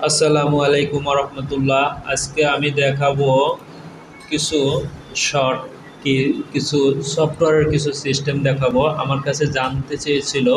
আসসালামু আলাইকুম রহমতুল্লাহ। আজকে আমি দেখাবো কিছু শর্ট কি কিছু সফটওয়্যারের কিছু সিস্টেম দেখাবো। আমার কাছে জানতে চেয়েছিল,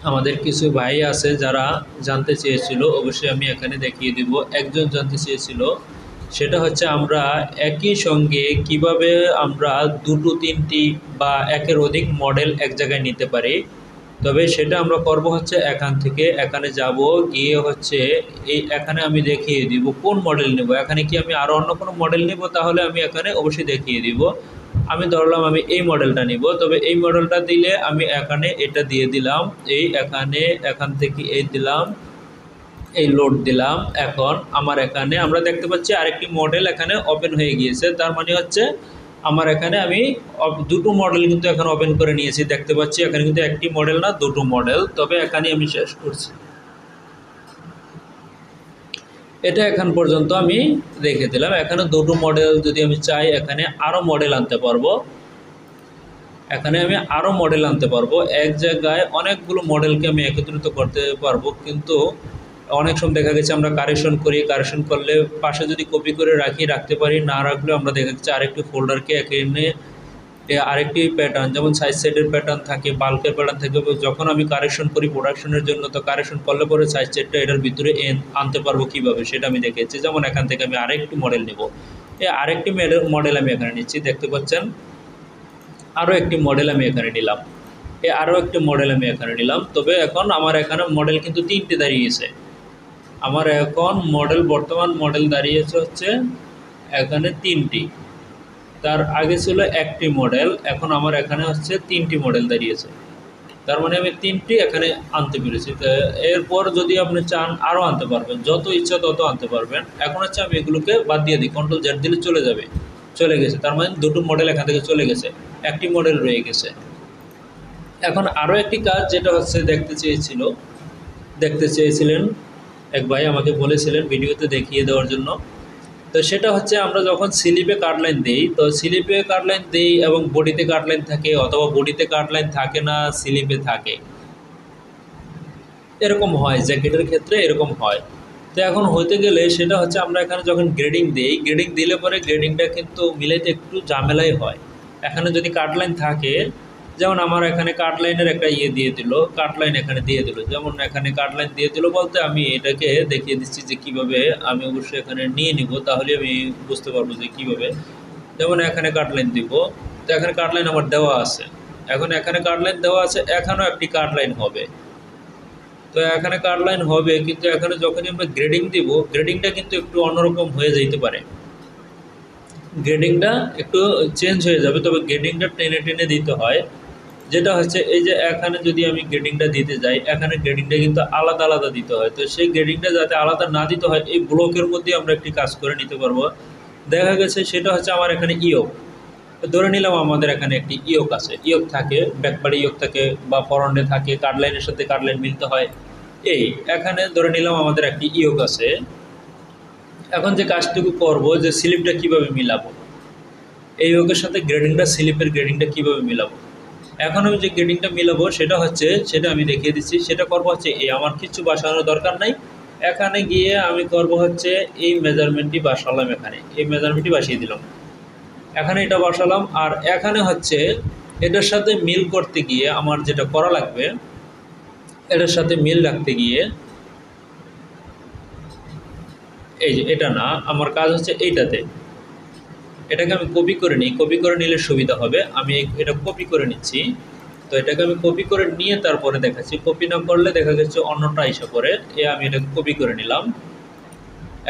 আমাদের কিছু ভাই আছে যারা জানতে চেয়েছিল, অবশ্যই আমি এখানে দেখিয়ে দিব। একজন জানতে চেয়েছিল, সেটা হচ্ছে আমরা একই সঙ্গে কিভাবে আমরা দুটো তিনটি বা একের অধিক মডেল এক জায়গায় নিতে পারি। তবে সেটা আমরা করব হচ্ছে এখান থেকে এখানে যাব, গিয়ে হচ্ছে এখানে আমি দেখিয়ে দিব কোন মডেল নেব। এখানে কি আমি আরও অন্য কোনো মডেল নেব, তাহলে আমি এখানে অবশ্যই দেখিয়ে দিব। আমি ধরলাম আমি এই মডেলটা নিব, তবে এই মডেলটা দিলে আমি এখানে এটা দিয়ে দিলাম, এখান থেকে এই দিলাম, এই লোড দিলাম। এখন আমার এখানে আমরা দেখতে পাচ্ছি আরেকটি মডেল এখানে ওপেন হয়ে গিয়েছে। তার মানে হচ্ছে আমার এখানে আমি দুটো মডেল কিন্তু এখন ওপেন করে নিয়েছি। দেখতে পাচ্ছি এখানে কিন্তু একটি মডেল না, দুটো মডেল। তবে এখানে আমি শেষ করছি। এটা এখন পর্যন্ত আমি রেখে দিলাম। এখানে দুটো মডেল যদি আমি চাই, এখানে আরও মডেল আনতে পারবো। এখানে আমি আরও মডেল আনতে পারবো। এক জায়গায় অনেকগুলো মডেলকে আমি একত্রিত করতে পারবো, কিন্তু অনেক সময় দেখা গেছে আমরা কারেকশন করি, কারেকশন করলে পাশে যদি কপি করে রাখতে পারি, না রাখলেও আমরা দেখা যাচ্ছে আরেকটি ফোল্ডারকে এখানে আরেকটি প্যাটার্ন, যেমন সাইজ সেটের প্যাটার্ন থাকে, বাল্কের প্যাটার্ন থাকে। যখন আমি কারেকশন করি প্রোডাকশনের জন্য, তো কারেকশন করলে পরে সাইজ সেটটা এটার ভিতরে আনতে পারবো কীভাবে, সেটা আমি দেখেছি। যেমন এখান থেকে আমি আরেকটি মডেল নেব, এই আরেকটি মডেল আমি এখানে নিচ্ছি, দেখতে পাচ্ছেন। আরও একটি মডেল আমি এখানে নিলাম, আরও একটি মডেল আমি এখানে নিলাম। তবে এখন আমার এখানে মডেল কিন্তু তিনটে দাঁড়িয়েছে। আমার এখন বর্তমান মডেল দাঁড়িয়েছে হচ্ছে এখানে তিনটি। তার আগে ছিল একটি মডেল, এখন আমার এখানে হচ্ছে তিনটি মডেল দাঁড়িয়েছে। তার মানে আমি তিনটি এখানে আনতে পেরেছি। তো এরপর যদি আপনি চান আরও আনতে পারবেন, যত ইচ্ছা তত আনতে পারবেন। এখন হচ্ছে আমি এগুলোকে বাদ দিয়ে দিই, কন্ট্রোল জেড দিলে চলে যাবে, চলে গেছে। তার মানে দুটো মডেল এখান থেকে চলে গেছে, একটি মডেল রয়ে গেছে। এখন আরও একটি কাজ যেটা হচ্ছে দেখতে চেয়েছিলেন এক ভাই, আমাকে বলেছিলেন ভিডিওতে দেখিয়ে দেওয়ার জন্য। তো সেটা হচ্ছে আমরা যখন স্লিপে কাটলাইন দিই, তো স্লিপে কাটলাইন দিই এবং বডিতে কাটলাইন থাকে, অথবা বডিতে কাটলাইন থাকে না, স্লিপে থাকে, এরকম হয়। জ্যাকেটের ক্ষেত্রে এরকম হয়। তো এখন হতে গেলে সেটা হচ্ছে আমরা এখানে যখন গ্রেডিং দিই, গ্রেডিং দিলে পরে গ্রেডিংটা কিন্তু মিলাইতে একটু ঝামেলাই হয়। এখানে যদি কাটলাইন থাকে, যেমন আমার এখানে কাটলাইনের একটা দিয়ে দিল, কাটলাইন এখানে দিয়ে দিল, যেমন এখানে কাটলাইন দিয়ে দিল বলতে আমি এটাকে দেখিয়ে দিচ্ছি যে কিভাবে। আমি অবশ্যই এখানে নিয়ে নিব, তাহলে আমি বুঝতে পারবো যে কিভাবে। যেমন এখানে কাটলাইন দিব, তো এখানে কাটলাইন আমার দেওয়া আছে। এখন এখানে কাটলাইন দেওয়া আছে, এখানেও একটি কাটলাইন হবে। তো এখানে কাটলাইন হবে, কিন্তু এখানে যখনই আমরা গ্রেডিং দিব, গ্রেডিংটা কিন্তু একটু অন্যরকম হয়ে যেতে পারে, গ্রেডিংটা একটু চেঞ্জ হয়ে যাবে। তবে গ্রেডিংটা টেনে টেনে দিতে হয়। যেটা হচ্ছে এই যে এখানে যদি আমি গ্রেডিংটা দিতে যাই, এখানে গ্রেডিংটা কিন্তু আলাদা আলাদা দিতে হয়। তো সেই গ্রেডিংটা যাতে আলাদা না দিতে হয়, এই ব্লকের মধ্যে আমরা একটি কাজ করে নিতে পারবো। দেখা গেছে সেটা হচ্ছে আমার এখানে ইয়োক, ধরে নিলাম আমাদের এখানে একটি ইয়োক আছে, ইয়োক থাকে, ব্যাকবারে ইয়োক থাকে বা ফরন্ডে থাকে, কাটলাইনের সাথে কাটলাইন মিলতে হয়। এখানে ধরে নিলাম আমাদের একটি ইয়োক আছে। এখন যে কাজটুকু করব, যে স্লিপটা কিভাবে মিলাবো, এই ইয়োকের সাথে স্লিপের গ্রেডিংটা কিভাবে মিলাবো। এখন আমি যে গ্রেডিংটা মিলাবো সেটা আমি দেখিয়ে দিচ্ছি। সেটা করবো হচ্ছে আমার কিছু বসানোর দরকার নাই। এখানে গিয়ে আমি করব হচ্ছে এই মেজারমেন্টটি বসালাম, এখানে এই মেজারমেন্টটি বসিয়ে দিলাম, এখানে এটা বসালাম। আর এখানে হচ্ছে এটার সাথে মিল করতে গিয়ে আমার যেটা করা লাগবে, এটার সাথে মিল রাখতে গিয়ে, এই যে এটা না, আমার কাজ হচ্ছে এইটাতে, এটাকে আমি কপি করে নিই। কপি করে নিলে সুবিধা হবে। আমি এটা কপি করে নিচ্ছি। তো এটাকে আমি কপি করে নিয়ে তারপরে দেখাচ্ছি। কপি না করলে দেখা যাচ্ছে অন্যটা এসে পড়ে। আমি এটাকে কপি করে নিলাম,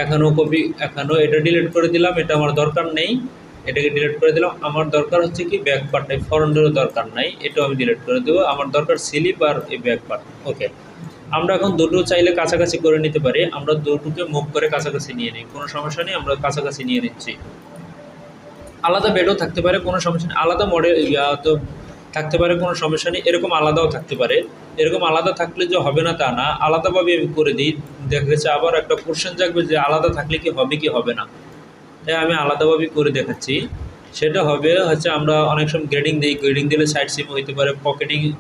এখানেও এটা ডিলিট করে দিলাম, এটা আমার দরকার নেই, এটাকে ডিলিট করে দিলাম। আমার দরকার হচ্ছে কি ব্যাক পার্টটাই, ফরন্ডেরও দরকার নাই, এটাও আমি ডিলিট করে দেবো। আমার দরকার স্লিপ আর এই ব্যাক পার্ট। ওকে, আমরা এখন দুটো চাইলে কাছাকাছি করে নিতে পারি। আমরা দুটোকে মুভ করে কাছাকাছি নিয়ে নিই, কোনো সমস্যা নেই, আমরা কাছাকাছি নিয়ে নিচ্ছি। আলাদা বেডও থাকতে পারে, কোনো সমস্যা নেই। আলাদা মডেল তো থাকতে পারে, কোনো সমস্যা নেই। এরকম আলাদাও থাকতে পারে। এরকম আলাদা থাকলে যে হবে না তা না, আলাদাভাবে আমি করে দিই। দেখা গেছে আবার একটা কোশ্চেন জাগবে যে আলাদা থাকলে কি হবে না। তাই আমি আলাদাভাবে করে দেখাচ্ছি। সেটা হচ্ছে আমরা অনেক সময় গ্রেডিং দিই, গ্রেডিং দিলে সাইড সিম হইতে পারে,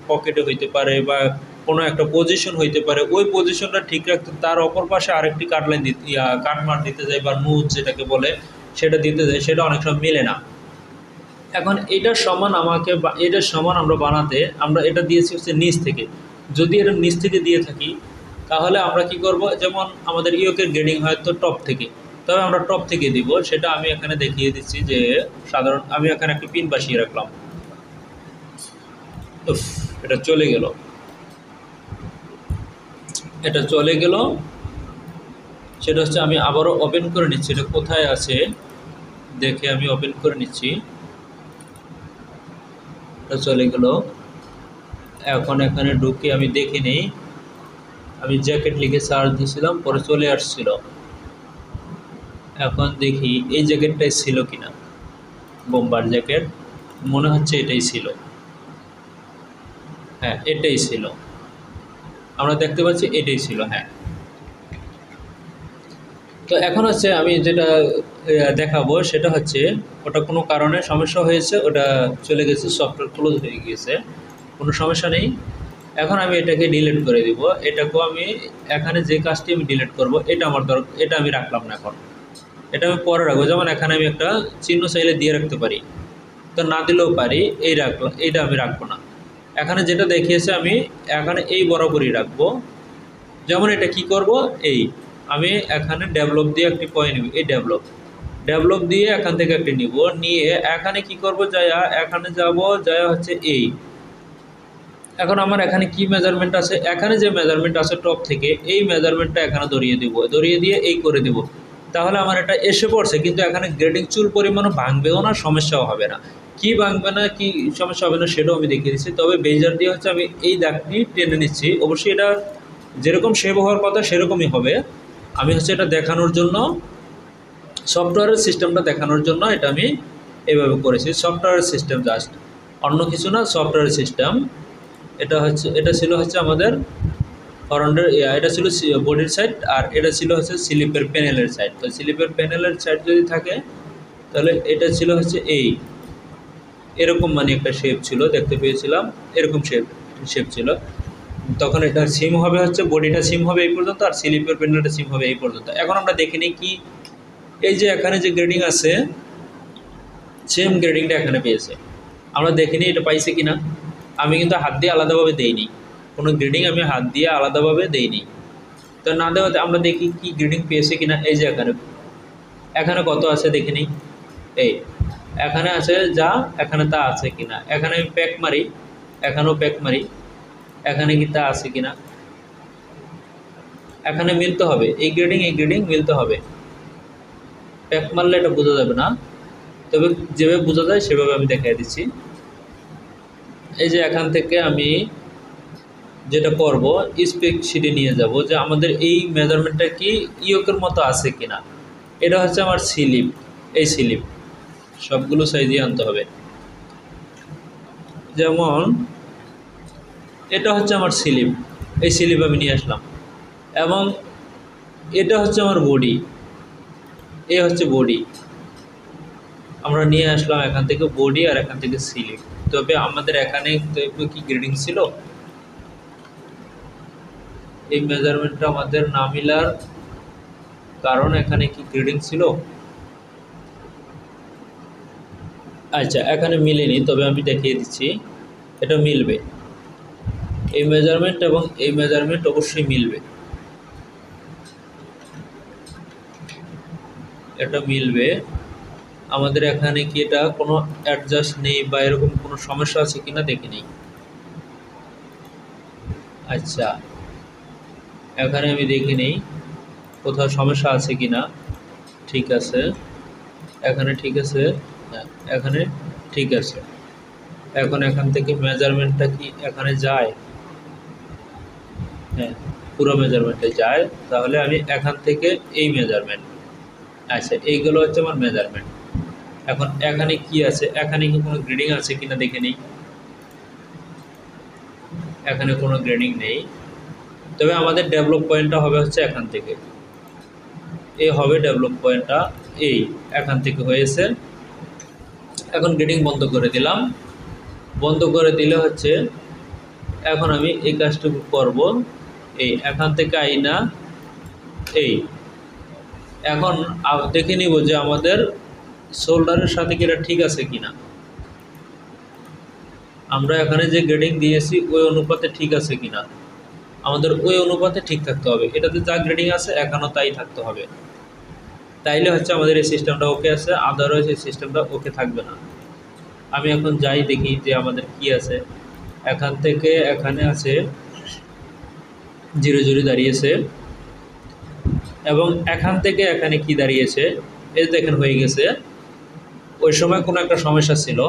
পকেটে হইতে পারে, বা কোনো একটা পজিশন হইতে পারে, ওই পজিশনটা ঠিক রাখতে তার অপর পাশে আরেকটি কাটলাইন কাটমার্ক দিতে যায় বা নুজ যেটাকে বলে সেটা দিতে যায়, সেটা অনেক সময় মেলে না। এখন এটার সমান এটার সমান আমরা বানাতে আমরা এটা দিয়েছি হচ্ছে নিচ থেকে। যদি এটা নিচ থেকে দিয়ে থাকি তাহলে আমরা কি করব, যেমন আমাদের ইয়োকের গ্রেডিং হয় তো টপ থেকে, তবে আমরা টপ থেকে দিব। সেটা আমি এখানে দেখিয়ে দিচ্ছি যে সাধারণ আমি এখানে একটা পিন বসিয়ে রাখলাম। এটা চলে গেল, এটা চলে গেল। সেটা হচ্ছে আমি আবারও ওপেন করে নিচ্ছি, এটা কোথায় আছে দেখে আমি ওপেন করে নিচ্ছি। এটা চলে গেল। এখন এখানে ঢুকে আমি দেখে নিই, আমি জ্যাকেট লিখে সার্চ দিয়েছিলাম, পরে চলে আসছিল। এখন দেখি এই জ্যাকেটটাই ছিল কিনা, বোম্বার জ্যাকেট, মনে হচ্ছে এটাই ছিল। হ্যাঁ, এটাই ছিল, আমরা দেখতে পাচ্ছি এটাই ছিল। হ্যাঁ, তো এখন হচ্ছে আমি যেটা দেখাবো সেটা হচ্ছে ওটা কোনো কারণে সমস্যা হয়েছে, ওটা চলে গেছে, সফটওয়্যার ক্লোজ হয়ে গিয়েছে, কোনো সমস্যা নেই। এখন আমি এটাকে ডিলিট করে দিব। এটাকেও আমি এখানে যে কাজটি আমি ডিলিট করব এটা আমার দরকার, এটা আমি রাখলাম না এখন, এটা আমি পরে রাখবো। যেমন এখানে আমি একটা চিহ্ন চাইলে দিয়ে রাখতে পারি, তো না দিলেও পারি, এই রাখলাম, এইটা আমি রাখবো না। এখানে যেটা দেখিয়েছে আমি এখানে এই বরাবরই রাখবো। যেমন এটা কি করব, এই আমি এখানে ডেভেলপ দিয়ে একটি পয়েন্ট নিব, এই ডেভেলপ দিয়ে এখান থেকে একটি নিব, নিয়ে এখানে কি করব, যায়া এখানে যাব, যায়া হচ্ছে এই। এখন আমার এখানে কি মেজারমেন্ট আছে, এখানে যে মেজারমেন্ট আছে টপ থেকে, এই মেজারমেন্টটা এখানে ধরিয়ে দিব, ধরিয়ে দিয়ে এই করে দিব। তাহলে আমার এটা এসে পড়ছে, কিন্তু এখানে গ্রেডিং চুল পরিমাণও ভাঙবেও না, সমস্যাও হবে না। কি ভাঙবে না, কি সমস্যা হবে না সেটাও আমি দেখিয়ে দিচ্ছি। তবে বেজার দিয়ে হচ্ছে আমি এই দাগটি টেনে নিচ্ছি, অবশ্যই এটা যেরকম সেভ হওয়ার কথা সেরকমই হবে। আমি হচ্ছে এটা দেখানোর জন্য, সফটওয়্যারের সিস্টেমটা দেখানোর জন্য এটা আমি এভাবে করেছি। সফটওয়্যারের সিস্টেম জাস্ট, অন্য কিছু না, সফটওয়্যারের সিস্টেম। এটা ছিল হচ্ছে আমাদের ফরন্টের, এটা ছিল বডির সাইড, আর এটা ছিল হচ্ছে স্লিপের প্যানেলের সাইড। তো স্লিপের প্যানেলের সাইড যদি থাকে তাহলে এটা ছিল হচ্ছে এরকম, মানে একটা শেপ ছিল, দেখতে পেয়েছিলাম এরকম শেপ ছিল। তখন এটা সিম হবে হচ্ছে, বডিটা সিম হবে এই পর্যন্ত, আর স্লিপের প্যানেলটা সিম হবে এই পর্যন্ত। এখন আমরা দেখে নিই কি, এই যে এখানে যে গ্রেডিং আছে সেম গ্রেডিংটা এখানে পেয়েছে, আমরা দেখে নিই এটা পাইছে কিনা। আমি কিন্তু হাত দিয়ে আলাদাভাবে দেইনি, কোনো গ্রেডিং আমি হাত দিয়ে আলাদাভাবে দেইনি। তো না দেওয়াতে আমরা দেখি কি গ্রেডিং পেয়েছে কিনা। এই যে এখানে কত আছে দেখে নিই, এই এখানে আছে যা, এখানে তা আছে কিনা। এখানে আমি প্যাক মারি, এখানেও প্যাক মারি, এখানে কি তা আছে কিনা। এখানে মিলতে হবে, এই গ্রেডিং মিলতে হবে। প্যাক মারলে এটা বোঝা যাবে না, তবে যেভাবে বোঝা যায় সেভাবে আমি দেখিয়ে দিচ্ছি। এই যে এখান থেকে আমি যেটা করব, স্পেক শিটে নিয়ে যাব যে আমাদের এই মেজারমেন্টটা কি ইয়োকের মতো আছে কিনা। এটা হচ্ছে আমার স্লিপ, এই স্লিপ সবগুলো সাইজে আনতে হবে। যেমন এটা হচ্ছে আমার স্লিপ, এই স্লিপ আমি নিয়ে আসলাম, এবং এটা হচ্ছে আমার বডি, এ হচ্ছে বডি, আমরা নিয়ে আসলাম এখান থেকে বডি, আর এখান থেকে স্লিপ। তবে আমাদের এখানে কি গ্রেডিং ছিল, এই মেজারমেন্টটা আমাদের না মিলার কারণ এখানে কি গ্রেডিং ছিল। আচ্ছা, এখানে মিলেনি, তবে আমি দেখিয়ে দিচ্ছি এটা মিলবে। এই মেজারমেন্ট এবং এই মেজারমেন্ট অবশ্যই মিলবে, এটা মিলবে। আমাদের এখানে কি এটা কোনো অ্যাডজাস্ট নেই বা এরকম কোনো সমস্যা আছে কিনা দেখে নিই। আচ্ছা, এখানে আমি দেখে নিই কোথাও সমস্যা আছে কিনা। ঠিক আছে, এখানে ঠিক আছে, হ্যাঁ এখানে ঠিক আছে। এখন এখান থেকে মেজারমেন্টটা কি এখানে যায়, হ্যাঁ পুরো মেজারমেন্টে যায়। তাহলে আমি এখান থেকে এই মেজারমেন্ট, আচ্ছা এইগুলো হচ্ছে আমার মেজারমেন্ট। এখন এখানে কি আছে, এখানে কি কোনো গ্রেডিং আছে কিনা দেখে নিই। এখানে কোনো গ্রেডিং নেই, তবে আমাদের ডেভেলপ পয়েন্টটা হবে হচ্ছে এখান থেকে, এই হবে ডেভেলপ পয়েন্টটা, এই এখান থেকে হয়েছে। এখন গ্রেডিং বন্ধ করে দিলাম, বন্ধ করে দিলে হচ্ছে এখন আমি এই কাজটুকু করব, এই এখান থেকে আইনা এই এখন দেখে নিব যে আমাদের শোল্ডারের সাথে কি এটা ঠিক আছে কিনা। আমরা এখানে যে গ্রেডিং দিয়েছি ওই অনুপাতে ঠিক আছে কিনা, আমাদের ওই অনুপাতে ঠিক থাকতে হবে। এটাতে যা গ্রেডিং আছে এখানেও তাই থাকতে হবে, তাইলে হচ্ছে আমাদের এই সিস্টেমটা ওকে আছে, আদারওয়াইজ এই সিস্টেমটা ওকে থাকবে না। আমি এখন যাই দেখি যে আমাদের কি আছে। এখান থেকে এখানে আছে 0 0 দাঁড়িয়েছে, এবং এখান থেকে এখানে কি দাঁড়িয়েছে এই দেখেন হয়ে গেছে। ওই সময় কোনো একটা সমস্যা ছিল,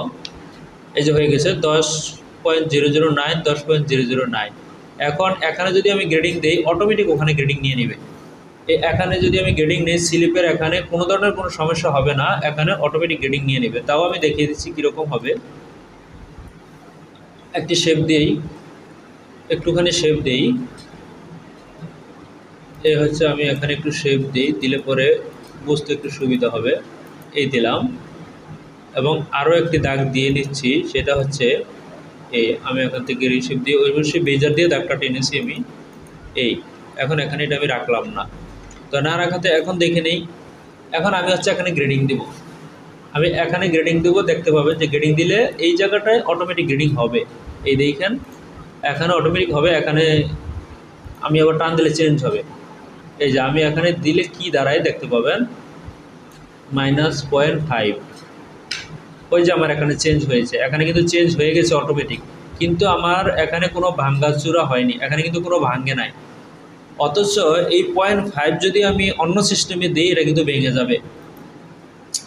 এই যে হয়ে গেছে 10.009 10.009। এখন এখানে যদি আমি গ্রেডিং দিই অটোমেটিক ওখানে গ্রেডিং নিয়ে নেবে। এখানে যদি আমি গ্রেডিং নিই স্লিপের এখানে কোনো ধরনের কোনো সমস্যা হবে না, এখানে অটোমেটিক গ্রেডিং নিয়ে নেবে। তাও আমি দেখিয়ে দিচ্ছি কীরকম হবে। একটি শেপ দিই, একটুখানি শেপ দিই, এই হচ্ছে আমি এখানে একটু শেপ দিই, দিলে পরে বুঝতে একটু সুবিধা হবে। এই দিলাম, এবং আরও একটি দাগ দিয়ে নিচ্ছি, সেটা হচ্ছে এই আমি এখান থেকে রিসিভ দিয়ে ওই বসে বেজার দিয়ে দাগটা টেনেছি আমি। এই এখন এখানে এটা আমি রাখলাম না, তো না রাখাতে এখন দেখে নেই। এখন আমি হচ্ছে এখানে গ্রেডিং দেব, আমি এখানে গ্রেডিং দেবো, দেখতে পাবেন যে গ্রেডিং দিলে এই জায়গাটায় অটোমেটিক গ্রেডিং হবে। এই দেখেন এখানে অটোমেটিক হবে, এখানে আমি আবার টান দিলে চেঞ্জ হবে। এই যে আমি এখানে দিলে কি দাঁড়ায় দেখতে পাবেন -0.5। ওই যে আমার এখানে চেঞ্জ হয়েছে, এখানে কিন্তু চেঞ্জ হয়ে গেছে অটোমেটিক, কিন্তু আমার এখানে কোনো ভাঙ্গাচুরা হয়নি, এখানে কিন্তু কোনো ভাঙ্গে নাই। অথচ এই 0.5 যদি আমি অন্য সিস্টেমে দিই এটা কিন্তু ভেঙে যাবে।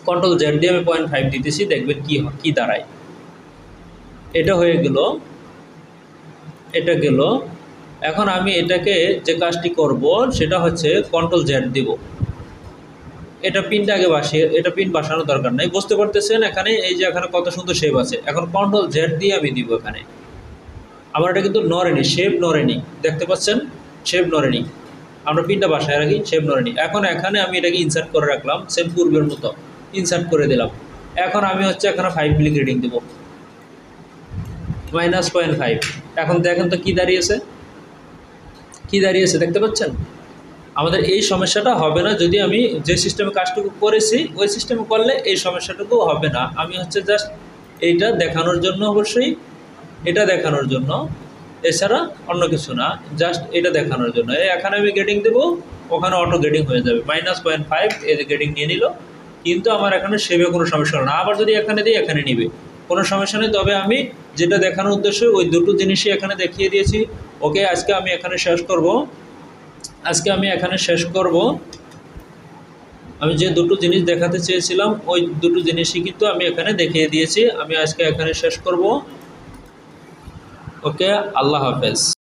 Ctrl Z দিয়ে আমি 0.5 দিতেছি, দেখবেন কি দাঁড়ায়। এটা হয়ে গেল, এটা গেল। এখন আমি এটাকে যে কাজটি করব সেটা হচ্ছে Ctrl Z দিব। এটা পিনটা আগে বাসিয়ে, এটা পিন বাসানোর দরকার নেই, বুঝতে পারতেছেন। এখানে এই যে এখানে কত সুন্দর শেপ আছে, এখন Ctrl Z দিয়ে আমি দিব এখানে। আমার এটা কিন্তু নড়েনি, শেপ নড়েনি, দেখতে পাচ্ছেন শেপ নড়েনি। আমরা পিনটা বাসায় রাখি, শেপ নড়েনি। এখন এখানে আমি এটাকে ইনসার্ট করে রাখলাম সেম পূর্বের মতো, ইনসার্ট করে দিলাম। এখন আমি হচ্ছে এখানে 5 মিলি গ্রেডিং দেব, -0.5। এখন দেখেন তো কি দাঁড়িয়েছে, কি দাঁড়িয়েছে দেখতে পাচ্ছেন। আমাদের এই সমস্যাটা হবে না যদি আমি যে সিস্টেমে কাজটুকু করেছি ওই সিস্টেমে করলে এই সমস্যাটুকু হবে না। আমি হচ্ছে জাস্ট এইটা দেখানোর জন্য, অবশ্যই এটা দেখানোর জন্য, এছাড়া অন্য কিছু না, জাস্ট এটা দেখানোর জন্য। এখানে আমি গ্রেডিং দেবো, ওখানে অটো গ্রেডিং হয়ে যাবে। -0.5 এই গ্রেডিং নিয়ে নিল, কিন্তু আমার এখানে শেপে কোনো সমস্যা না। আবার যদি এখানে দিই এখানে নিবে, কোনো সমস্যা নেই। তবে আমি যেটা দেখানোর উদ্দেশ্য ওই দুটো জিনিসই এখানে দেখিয়ে দিয়েছি। ওকে, আজকে আমি এখানে শেষ করব। আমি যে দুটো জিনিস দেখাতে চেয়েছিলাম ওই দুটো জিনিসই কিন্তু আমি এখানে দেখিয়ে দিয়েছি। আমি আজকে এখানে শেষ করব। ওকে, আল্লাহ হাফেজ।